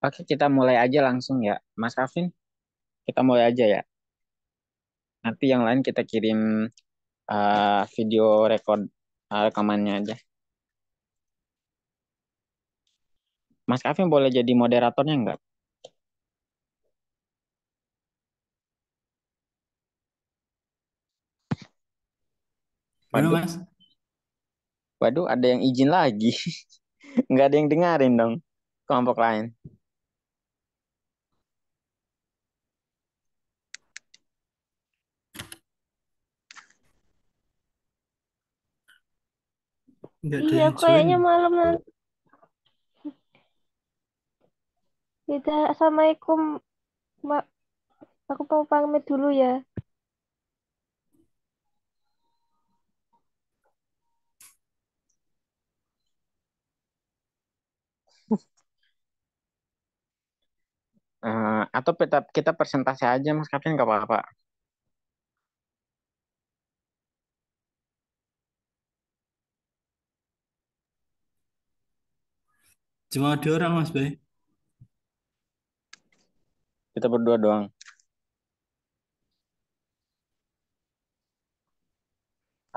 Oke, kita mulai aja langsung ya. Mas Kavin, kita mulai aja ya. Nanti yang lain kita kirim video rekamannya aja. Mas Kavin boleh jadi moderatornya nggak? Gimana Waduh, Mas? waduh, ada yang izin lagi. Nggak ada yang dengerin dong. Kelompok lain. Nggak ada Iya, yang aku join. kayaknya malam nanti. Tidak, Assalamualaikum, Mbak. Aku mau pamit dulu ya. Atau kita presentasi aja Mas Kavin nggak apa-apa. Cuma ada orang Mas Bay. Kita berdua doang.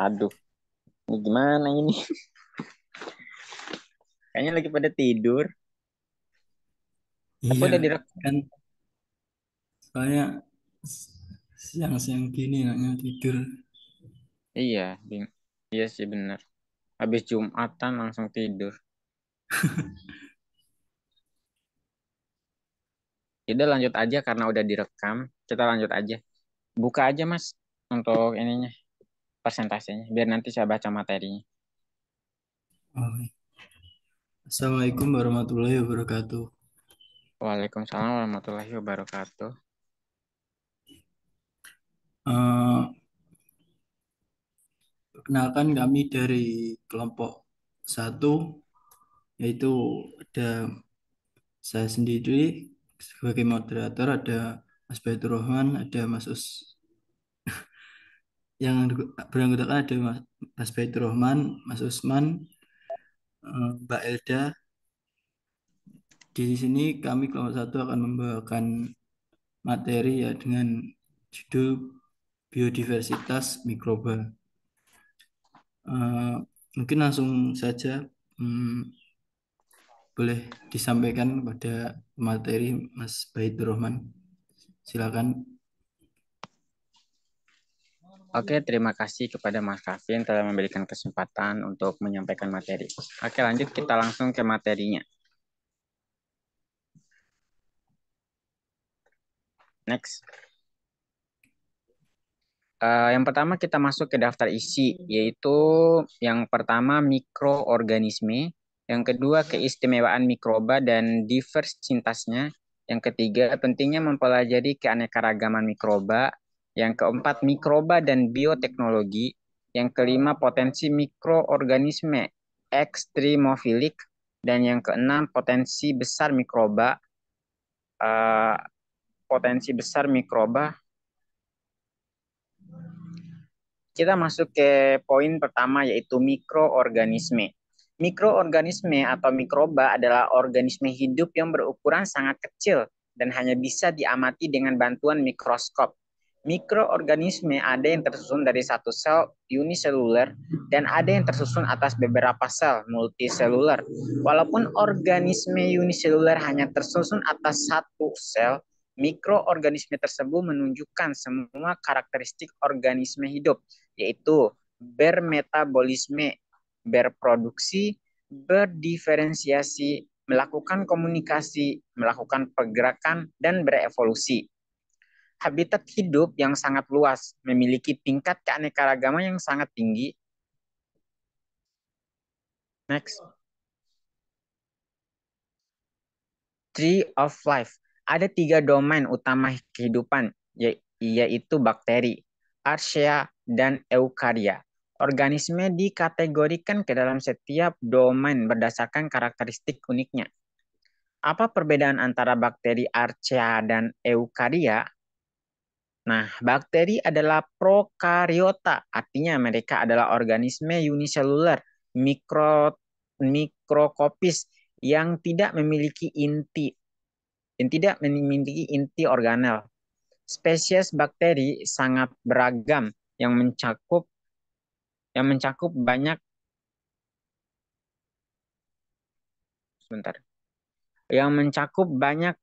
Aduh, ini gimana ini? Kayaknya lagi pada tidur. Tapi Iya, udah direkam. kan soalnya siang-siang gini enaknya tidur. Iya, iya sih bener. Habis Jumatan langsung tidur. Udah lanjut aja karena udah direkam. Kita lanjut aja. Buka aja Mas untuk ininya presentasinya biar nanti saya baca materinya. Oh, Assalamualaikum warahmatullahi wabarakatuh. Waalaikumsalam warahmatullahi wabarakatuh. Eh, Perkenalkan kami dari kelompok satu, yaitu ada saya sendiri sebagai moderator, ada Mas Baitur Rahman, ada Mas Us, yang beranggotakan ada Mas Baitur Rahman, Mas Usman, Mbak Elda. Di sini kami kelompok satu akan membawakan materi ya dengan judul biodiversitas mikroba. Eh, Mungkin langsung saja, hmm, boleh disampaikan pada materi Mas Baitur Rahman. Silakan. Oke, terima kasih kepada Mas Kavin telah memberikan kesempatan untuk menyampaikan materi. Oke, lanjut kita langsung ke materinya. Next. Yang pertama kita masuk ke daftar isi, yaitu yang pertama mikroorganisme, yang kedua keistimewaan mikroba dan diversitasnya, yang ketiga pentingnya mempelajari keanekaragaman mikroba, yang keempat mikroba dan bioteknologi, yang kelima potensi mikroorganisme ekstrimofilik, dan yang keenam eh, potensi besar mikroba. Kita masuk ke poin pertama yaitu mikroorganisme. Mikroorganisme atau mikroba adalah organisme hidup yang berukuran sangat kecil dan hanya bisa diamati dengan bantuan mikroskop. Mikroorganisme ada yang tersusun dari satu sel uniseluler dan ada yang tersusun atas beberapa sel multiseluler. Walaupun organisme uniseluler hanya tersusun atas satu sel, mikroorganisme tersebut menunjukkan semua karakteristik organisme hidup, yaitu bermetabolisme, berproduksi, berdiferensiasi, melakukan komunikasi, melakukan pergerakan, dan berevolusi. Habitat hidup yang sangat luas, memiliki tingkat keanekaragaman yang sangat tinggi. Next. Tree of Life. Ada tiga domain utama kehidupan, yaitu bakteri, archaea, dan eukarya. Organisme dikategorikan ke dalam setiap domain berdasarkan karakteristik uniknya. Apa perbedaan antara bakteri archaea dan eukarya? Nah, bakteri adalah prokariota, artinya mereka adalah organisme uniseluler, mikroskopis yang tidak memiliki inti. dan tidak memiliki inti organel. Spesies bakteri sangat beragam yang mencakup banyak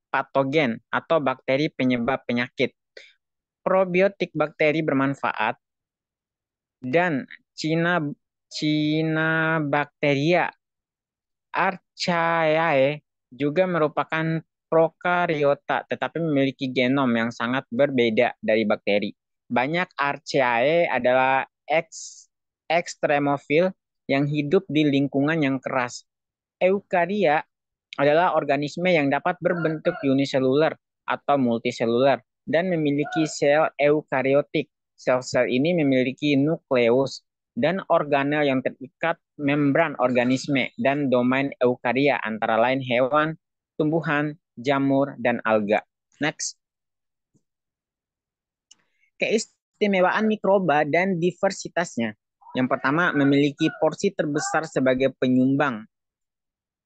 patogen atau bakteri penyebab penyakit. Probiotik bakteri bermanfaat dan Cyanobacteria archaeae juga merupakan prokariota tetapi memiliki genom yang sangat berbeda dari bakteri. Banyak archaeae adalah ekstremofil yang hidup di lingkungan yang keras. Eukaria adalah organisme yang dapat berbentuk uniseluler atau multiseluler dan memiliki sel eukariotik. Sel-sel ini memiliki nukleus dan organel yang terikat membran organisme dan domain eukaria antara lain hewan, tumbuhan, jamur, dan alga. Next. Keistimewaan mikroba dan diversitasnya. Yang pertama, memiliki porsi terbesar sebagai penyumbang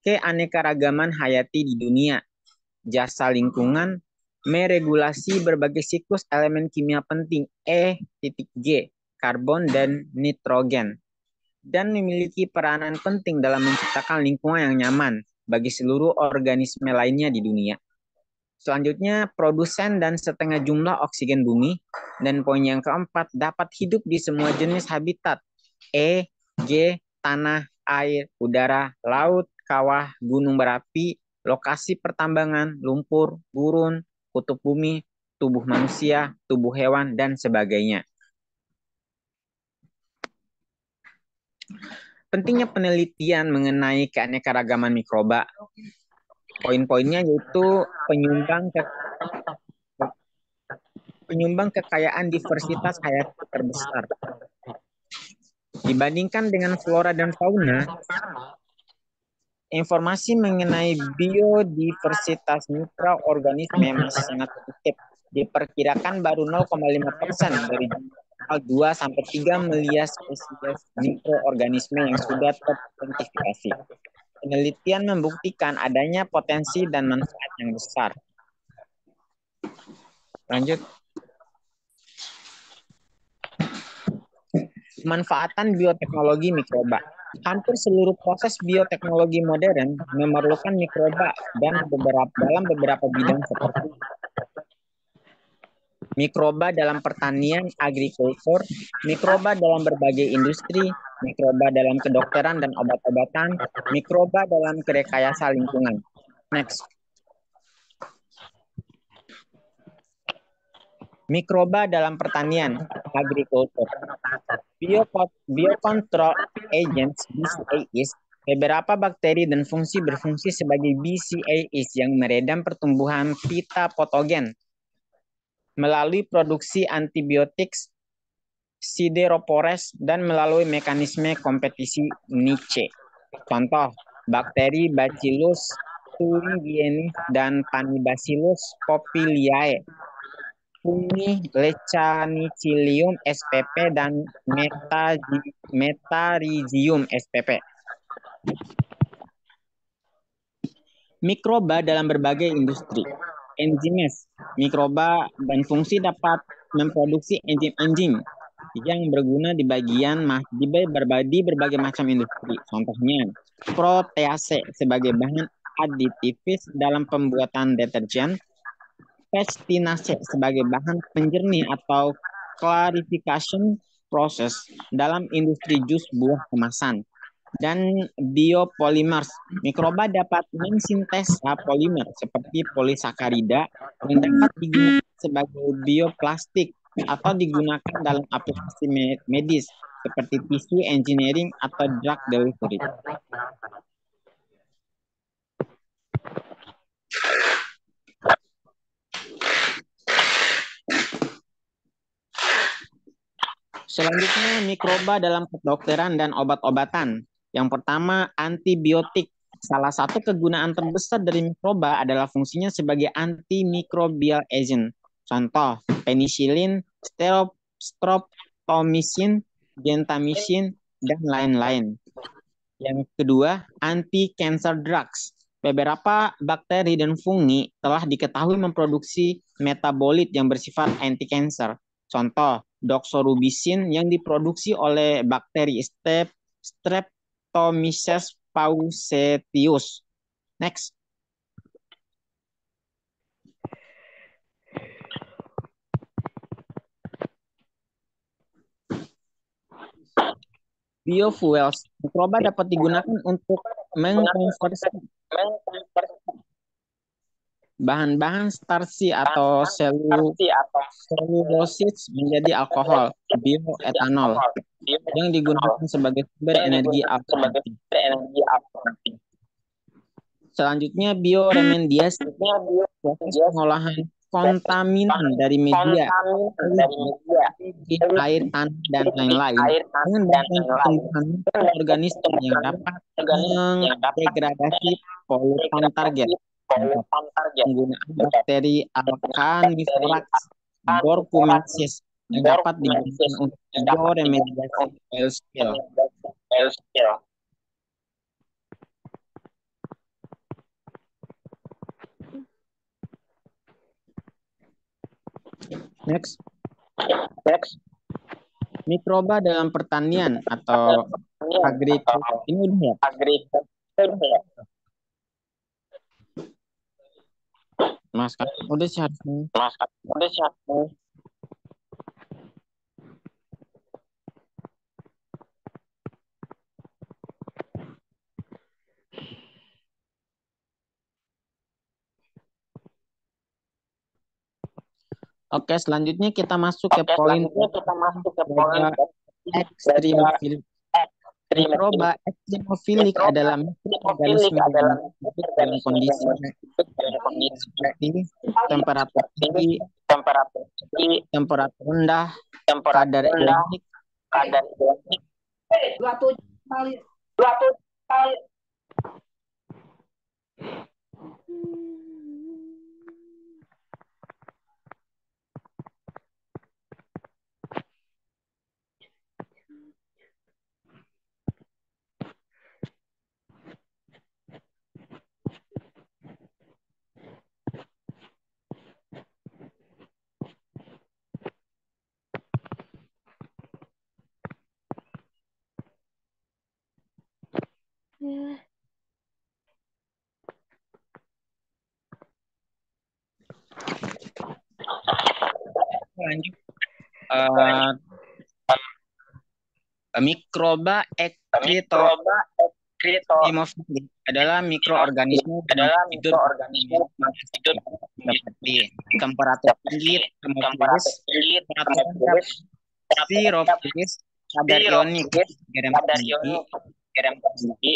keanekaragaman hayati di dunia. Jasa lingkungan, meregulasi berbagai siklus elemen kimia penting E.G, karbon dan nitrogen, dan memiliki peranan penting dalam menciptakan lingkungan yang nyaman bagi seluruh organisme lainnya di dunia. Selanjutnya, produsen dan setengah jumlah oksigen bumi. Dan poin yang keempat, dapat hidup di semua jenis habitat E, G, tanah, air, udara, laut, kawah, gunung berapi, lokasi pertambangan, lumpur, gurun, kutub bumi, tubuh manusia, tubuh hewan, dan sebagainya. Pentingnya penelitian mengenai keanekaragaman mikroba. Poin-poinnya yaitu penyumbang kekayaan diversitas hayati terbesar. Dibandingkan dengan flora dan fauna, informasi mengenai biodiversitas mikroorganisme masih sangat sedikit. Diperkirakan baru 0,5% dari 2-3 miliar spesies mikroorganisme yang sudah teridentifikasi. Penelitian membuktikan adanya potensi dan manfaat yang besar. Lanjut. Manfaatan bioteknologi mikroba. Hampir seluruh proses bioteknologi modern memerlukan mikroba dan dalam beberapa bidang seperti mikroba dalam pertanian, agrikultur, mikroba dalam berbagai industri, mikroba dalam kedokteran dan obat-obatan, mikroba dalam kerekayasa lingkungan. Next. Mikroba dalam pertanian, agrikultur. Biocontrol agents, BCAAs, beberapa bakteri dan fungsi berfungsi sebagai BCAAs yang meredam pertumbuhan phytopatogen melalui produksi antibiotik, sideropores, dan melalui mekanisme kompetisi niche. Contoh, bakteri Bacillus thuringiensis dan Panibacillus popiliae, fungi Lechanicillium spp dan Metarhizium spp. Mikroba dalam berbagai industri. Enzimes, mikroba dan fungsi dapat memproduksi enzim-enzim yang berguna di berbagai macam industri. Contohnya, protease sebagai bahan aditivis dalam pembuatan deterjen, pectinase sebagai bahan penjernih atau clarification proses dalam industri jus buah kemasan, dan biopolymers. Mikroba dapat mensintesa polimer seperti polisakarida yang dapat digunakan sebagai bioplastik atau digunakan dalam aplikasi medis seperti tissue engineering atau drug delivery. Selanjutnya, mikroba dalam kedokteran dan obat-obatan. Yang pertama, antibiotik. Salah satu kegunaan terbesar dari mikroba adalah fungsinya sebagai antimicrobial agent. Contoh, penisilin, streptomycin, gentamicin, dan lain-lain. Yang kedua, anti-cancer drugs. Beberapa bakteri dan fungi telah diketahui memproduksi metabolit yang bersifat anti-cancer. Contoh, doxorubicin yang diproduksi oleh bakteri Streptomyces paucereus. Next. Biofuels. Mikroba dapat digunakan untuk mengkonversi bahan-bahan starchi atau selulosis menjadi alkohol, bioetanol, yang digunakan sebagai sumber energi alternatif. Selanjutnya, bioremediasi, proses pengolahan kontaminan dari media, air, tanah, dan lain-lain dengan bantuan pertumbuhan mikroorganisme yang dapat mendegradasi polutan target. Penggunaan bakteri Alkaniferax borkumensis yang dapat digunakan untuk bioremediasi oil spill. Next. Mikroba dalam pertanian atau agrikultur. Ini udah ya? Mas, udah sih harusnya. Oke, selanjutnya kita masuk ke poin ekstrimofilik. Mikroba ekstrimofilik adalah mikroorganisme yang hidup dalam kondisi seperti temperatur tinggi, temperatur rendah, kadar ionik, lanjut. Mikroba ekstrimofilik adalah mikroorganisme yang hidup seperti temperatur tinggi, termofilis, temperatur sirofilis, kadar ionik, garam tinggi,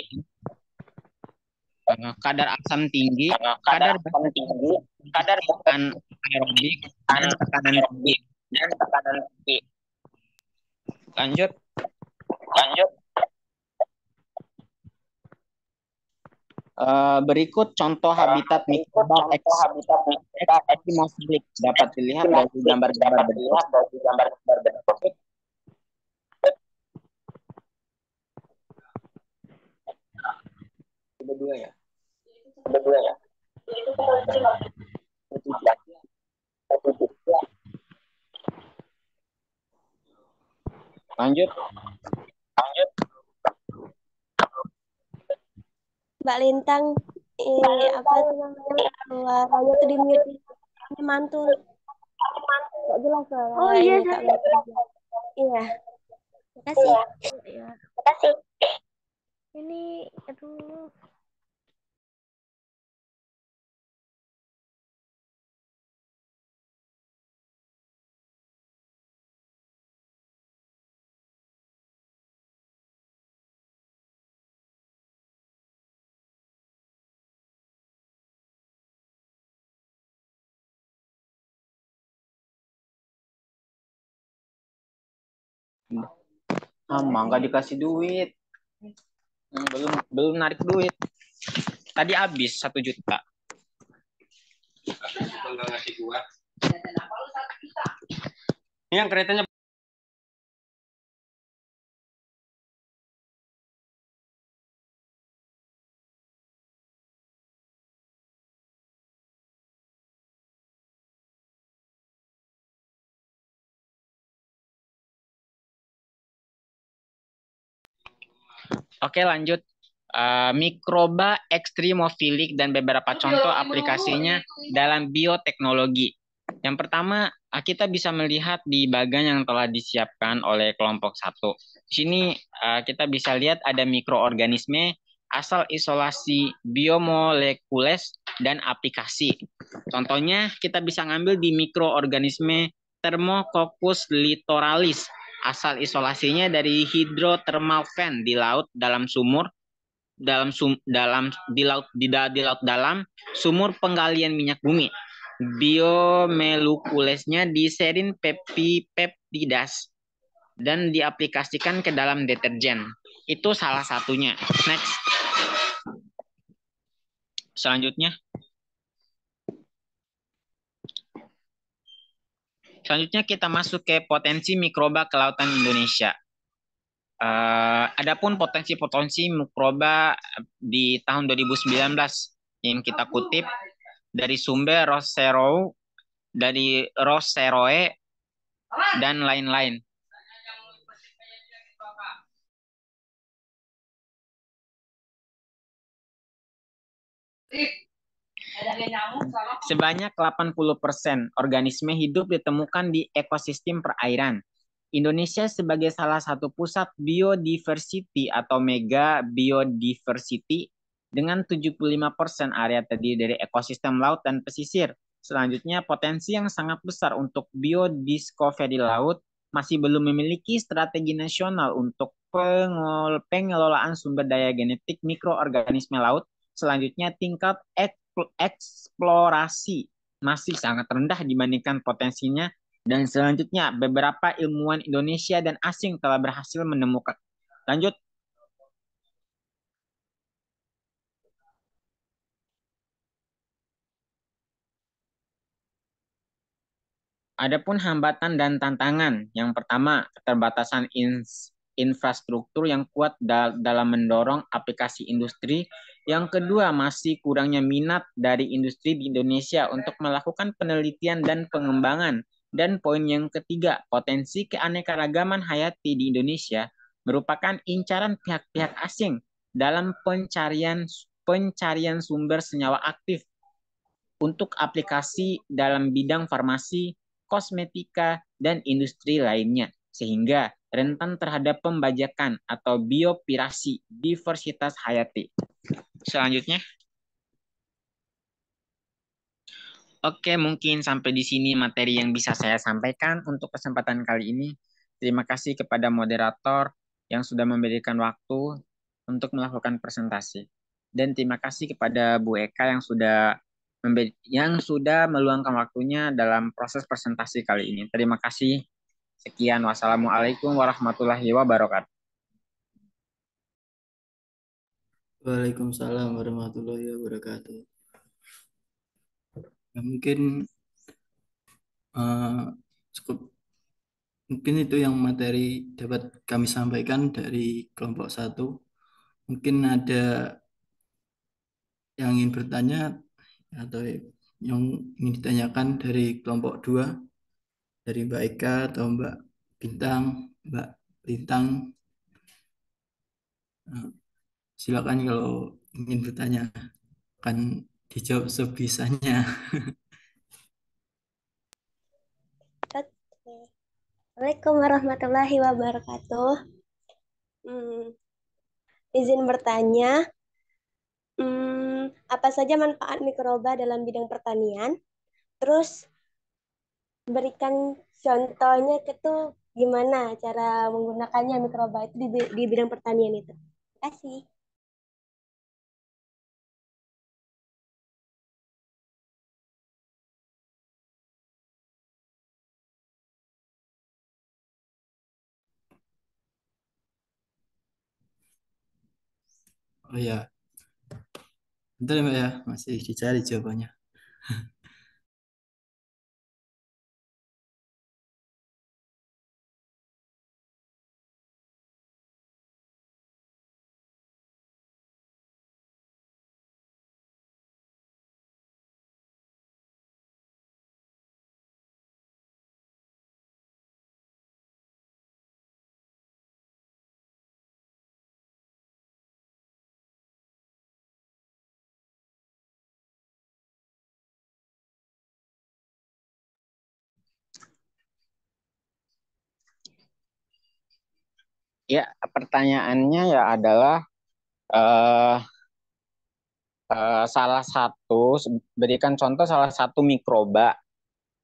kadar asam tinggi, kadar anaerobik, dan tekanan tinggi. Lanjut. Berikut contoh habitat mikroba ekstrimofilik dapat dilihat dari gambar-gambar berikut. Berdua ya. Lanjut. Mbak Lintang, apa namanya suaranya tuh di mute, mantul. Gak jelas suaranya. Oh iya, ini Kak Lintang. Iya. Makasih. ya. Ini aduh. Nggak dikasih duit. Belum narik duit. Tadi habis 1 juta. Ini yang keretanya Oke, lanjut. Mikroba ekstrimofilik dan beberapa contoh aplikasinya dalam bioteknologi. Yang pertama, kita bisa melihat di bagan yang telah disiapkan oleh kelompok satu. Di sini kita bisa lihat ada mikroorganisme, asal isolasi biomolekules, dan aplikasi. Contohnya, kita bisa ngambil di mikroorganisme Thermococcus litoralis. Asal isolasinya dari hidrothermal vent di laut dalam sumur di laut dalam sumur penggalian minyak bumi. Biomolekulesnya di serin peptidas dan diaplikasikan ke dalam deterjen. Itu salah satunya. Next. Selanjutnya kita masuk ke potensi mikroba kelautan Indonesia. Adapun potensi-potensi mikroba di tahun 2019 yang kita kutip dari sumber Roseroe dan lain-lain. Sebanyak 80% organisme hidup ditemukan di ekosistem perairan. Indonesia sebagai salah satu pusat biodiversity atau mega biodiversity dengan 75% area terdiri dari ekosistem laut dan pesisir. Selanjutnya, potensi yang sangat besar untuk biodiscovery laut masih belum memiliki strategi nasional untuk pengelolaan sumber daya genetik mikroorganisme laut. Selanjutnya, tingkat eksplorasi masih sangat rendah dibandingkan potensinya. Dan selanjutnya, beberapa ilmuwan Indonesia dan asing telah berhasil menemukan. Lanjut. Adapun hambatan dan tantangan, yang pertama, keterbatasan infrastruktur yang kuat dalam mendorong aplikasi industri. Yang kedua, masih kurangnya minat dari industri di Indonesia untuk melakukan penelitian dan pengembangan. Dan poin yang ketiga, potensi keanekaragaman hayati di Indonesia merupakan incaran pihak-pihak asing dalam pencarian sumber senyawa aktif untuk aplikasi dalam bidang farmasi, kosmetika, dan industri lainnya, sehingga rentan terhadap pembajakan atau biopirasi diversitas hayati. Selanjutnya, oke, mungkin sampai di sini materi yang bisa saya sampaikan untuk kesempatan kali ini. Terima kasih kepada moderator yang sudah memberikan waktu untuk melakukan presentasi. Dan terima kasih kepada Bu Eka yang sudah meluangkan waktunya dalam proses presentasi kali ini. Terima kasih. Sekian, wassalamualaikum warahmatullahi wabarakatuh. Waalaikumsalam warahmatullahi wabarakatuh. Ya, mungkin cukup mungkin itu yang materi dapat kami sampaikan dari kelompok satu. Mungkin ada yang ingin bertanya atau yang ingin ditanyakan dari kelompok 2, dari Mbak Eka atau Mbak Bintang, Mbak Lintang. Silakan kalau ingin bertanya, akan dijawab sebisanya. Assalamualaikum warahmatullahi wabarakatuh. Izin bertanya, apa saja manfaat mikroba dalam bidang pertanian? Terus berikan contohnya itu gimana cara menggunakannya mikroba itu di bidang pertanian itu. Terima kasih. Oh ya, bentar ya Mbak ya, masih dicari jawabannya. Ya, pertanyaannya ya adalah eh salah satu berikan contoh salah satu mikroba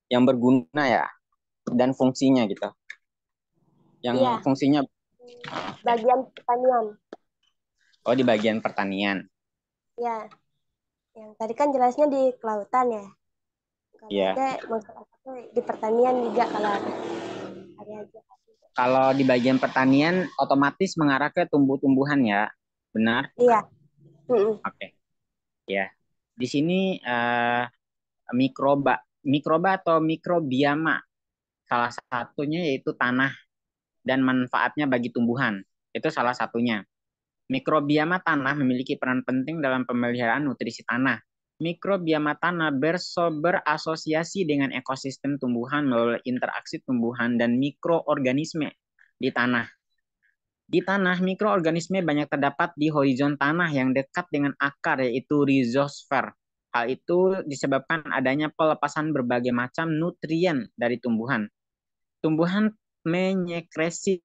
yang berguna ya dan fungsinya gitu. Yang Iya, fungsinya bagian pertanian. oh di bagian pertanian. Ya, yang tadi kan jelasnya di kelautan ya. Kalau Ya. ada maksud aku tuh di pertanian juga kalau ada aja. Kalau di bagian pertanian otomatis mengarah ke tumbuh-tumbuhan ya. Benar? Iya. Mm-mm. Oke. Ya. Di sini mikroba, mikroba atau mikrobioma salah satunya yaitu tanah dan manfaatnya bagi tumbuhan. Itu salah satunya. Mikrobioma tanah memiliki peran penting dalam pemeliharaan nutrisi tanah. Mikrobioma tanah berasosiasi dengan ekosistem tumbuhan melalui interaksi tumbuhan dan mikroorganisme di tanah. Di tanah, mikroorganisme banyak terdapat di horizon tanah yang dekat dengan akar, yaitu rhizosfer. Hal itu disebabkan adanya pelepasan berbagai macam nutrien dari tumbuhan. Tumbuhan menyekresi